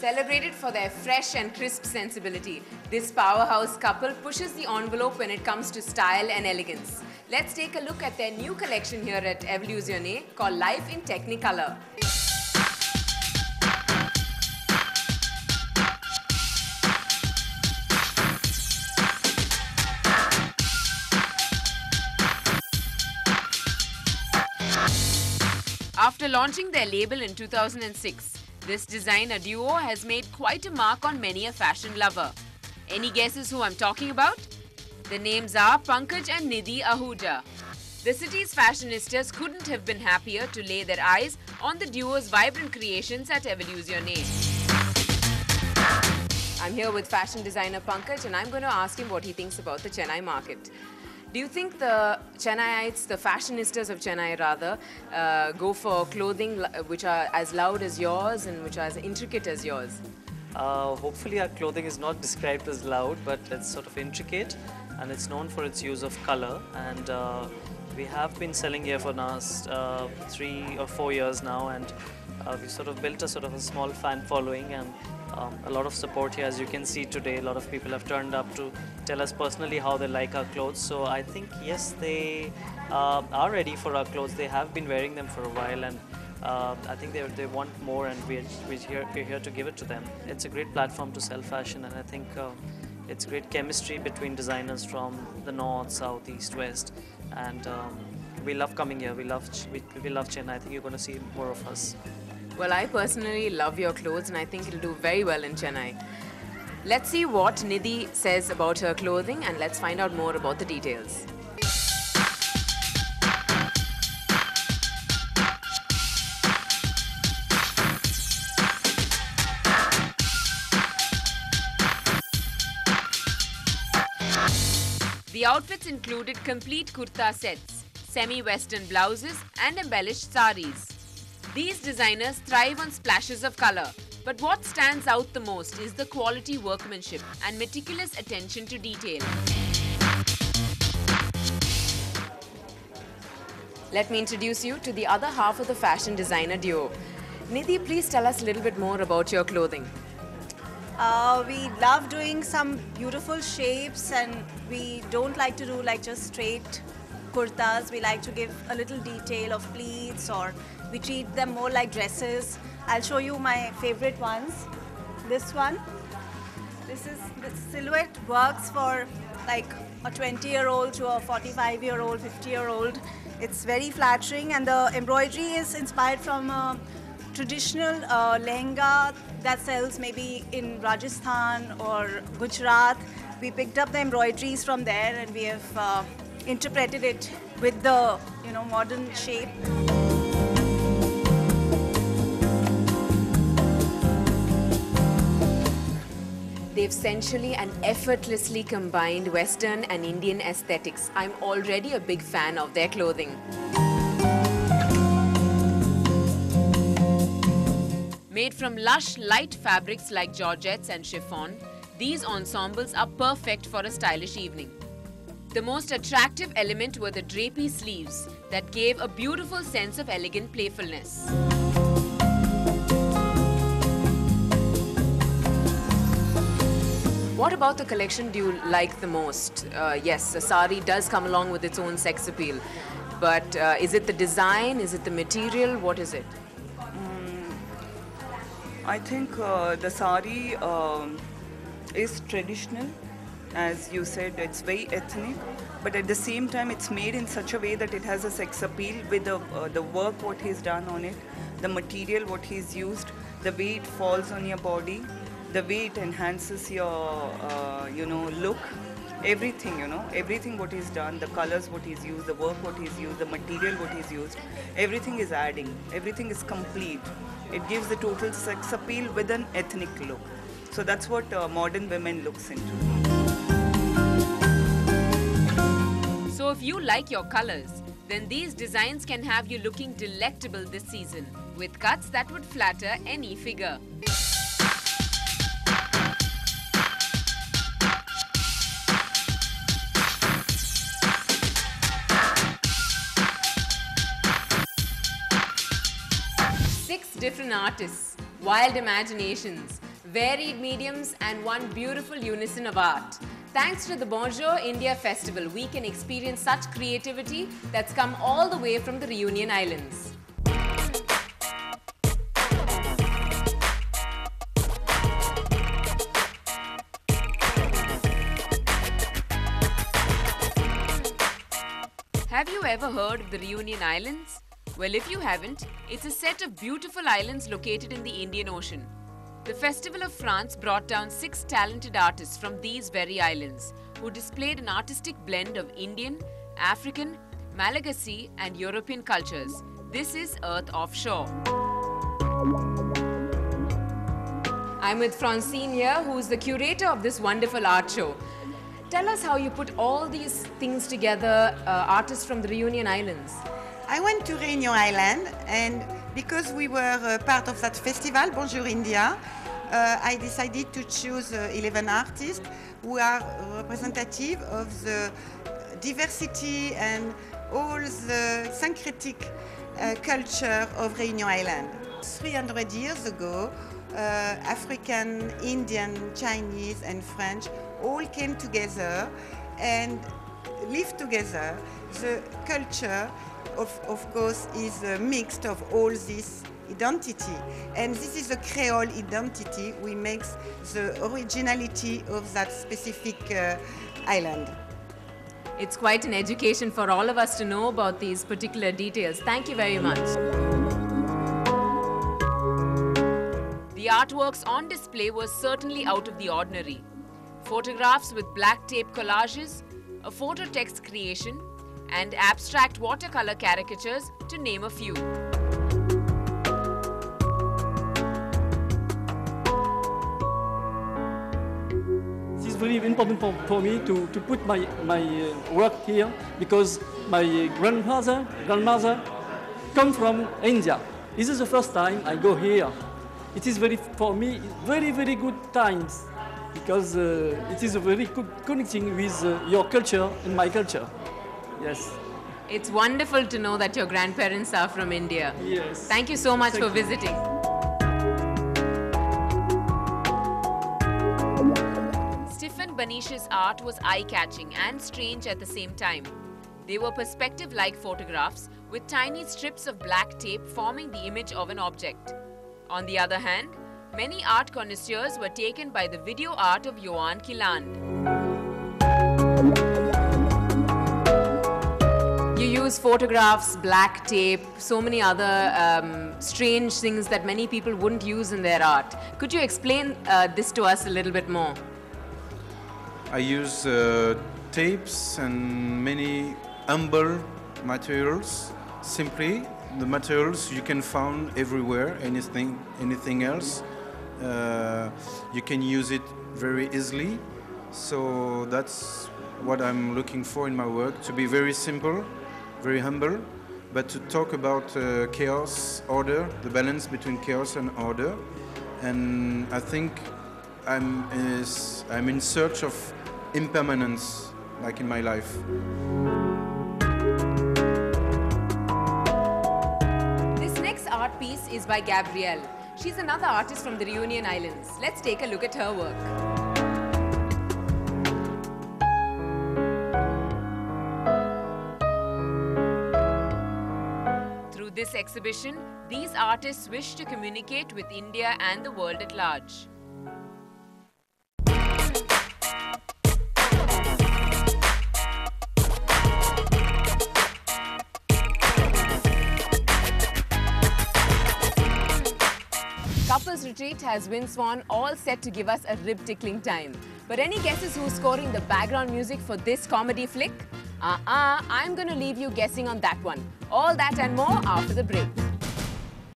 Celebrated for their fresh and crisp sensibility, this powerhouse couple pushes the envelope when it comes to style and elegance. Let's take a look at their new collection here at Evoluzione called Life in Technicolor. After launching their label in 2006, this designer duo has made quite a mark on many a fashion lover. Any guesses who I'm talking about? The names are Pankaj and Nidhi Ahuja. The city's fashionistas couldn't have been happier to lay their eyes on the duo's vibrant creations at Evoluzione. I'm here with fashion designer Pankaj and I'm going to ask him what he thinks about the Chennai market. Do you think the Chennaiites, the fashionistas of Chennai rather, go for clothing which are as loud as yours and which are as intricate as yours? Hopefully our clothing is not described as loud, but it's sort of intricate and it's known for its use of color. And we have been selling here for last 3 or 4 years now, and we've sort of built a small fan following and a lot of support here. As you can see today, a lot of people have turned up to tell us personally how they like our clothes. So I think yes, they are ready for our clothes. They have been wearing them for a while, and I think they want more, and we're here to give it to them. It's a great platform to sell fashion, and I think it's great chemistry between designers from the north, south, east, west, and we love coming here. We love Chennai. I think you're going to see more of us. Well, I personally love your clothes and I think it'll do very well in Chennai. Let's see what Nidhi says about her clothing and let's find out more about the details. The outfits included complete kurta sets, semi-western blouses and embellished saris. These designers thrive on splashes of color, but what stands out the most is the quality workmanship and meticulous attention to detail. Let me introduce you to the other half of the fashion designer duo. Nidhi, please tell us a little bit more about your clothing. We love doing some beautiful shapes, and we don't like to do like just straight kurtas. We like to give a little detail of pleats, or we treat them more like dresses. I'll show you my favorite ones. This one. The silhouette works for like a 20-year-old to a 45-year-old, 50-year-old. It's very flattering, and the embroidery is inspired from a traditional lehenga that sells maybe in Rajasthan or Gujarat. We picked up the embroideries from there and we have interpreted it with the modern shape. They've sensually and effortlessly combined Western and Indian aesthetics. I'm already a big fan of their clothing. Made from lush, light fabrics like georgettes and chiffon, these ensembles are perfect for a stylish evening. The most attractive element were the drapey sleeves that gave a beautiful sense of elegant playfulness. What about the collection do you like the most? Yes, a sari does come along with its own sex appeal. But is it the design? Is it the material? What is it? I think the sari is traditional. As you said, it's very ethnic. But at the same time, it's made in such a way that it has a sex appeal with the work, what he's done on it, the material, what he's used, the way it falls on your body, the way it enhances your, look, everything, everything what he's done, the colors what he's used, the work what he's used, the material what he's used, everything is adding, everything is complete. It gives the total sex appeal with an ethnic look. So that's what modern women looks into. So if you like your colors, then these designs can have you looking delectable this season with cuts that would flatter any figure. Different artists, wild imaginations, varied mediums and one beautiful unison of art. Thanks to the Bonjour India Festival, we can experience such creativity that's come all the way from the Reunion Islands. Have you ever heard of the Reunion Islands? Well, if you haven't, it's a set of beautiful islands located in the Indian Ocean. The Festival of France brought down 6 talented artists from these very islands who displayed an artistic blend of Indian, African, Malagasy and European cultures. This is Earth Offshore. I'm with Francine here, who is the curator of this wonderful art show. Tell us how you put all these things together, artists from the Reunion Islands. I went to Reunion Island, and because we were part of that festival, Bonjour India, I decided to choose 11 artists who are representative of the diversity and all the syncretic culture of Reunion Island. 300 years ago, African, Indian, Chinese and French all came together and lived together. The culture, of course, is a mix of all this identity. And this is a Creole identity which makes the originality of that specific island. It's quite an education for all of us to know about these particular details. Thank you very much. The artworks on display were certainly out of the ordinary. Photographs with black tape collages, a photo text creation, and abstract watercolor caricatures, to name a few. It is very important for me to put my work here, because my grandmother come from India. This is the first time I go here. It is for me very good times, because it is a very good connecting with your culture and my culture. Yes. It's wonderful to know that your grandparents are from India. Yes. Thank you so much for visiting. Stefan Banish's art was eye-catching and strange at the same time. They were perspective-like photographs with tiny strips of black tape forming the image of an object. On the other hand, many art connoisseurs were taken by the video art of Johan Kielland. You use photographs, black tape, so many other strange things that many people wouldn't use in their art. Could you explain this to us a little bit more? I use tapes and many humble materials. Simply, the materials you can find everywhere, anything else. You can use it very easily. So that's what I'm looking for in my work, to be very simple, very humble, but to talk about chaos, order, the balance between chaos and order. And I think I'm in search of impermanence, like in my life. This next art piece is by Gabrielle. She's another artist from the Reunion Islands. Let's take a look at her work. Through this exhibition, these artists wish to communicate with India and the world at large. Couples Retreat has Win Swan all set to give us a rib-tickling time. But any guesses who's scoring the background music for this comedy flick? I'm gonna leave you guessing on that one. All that and more after the break.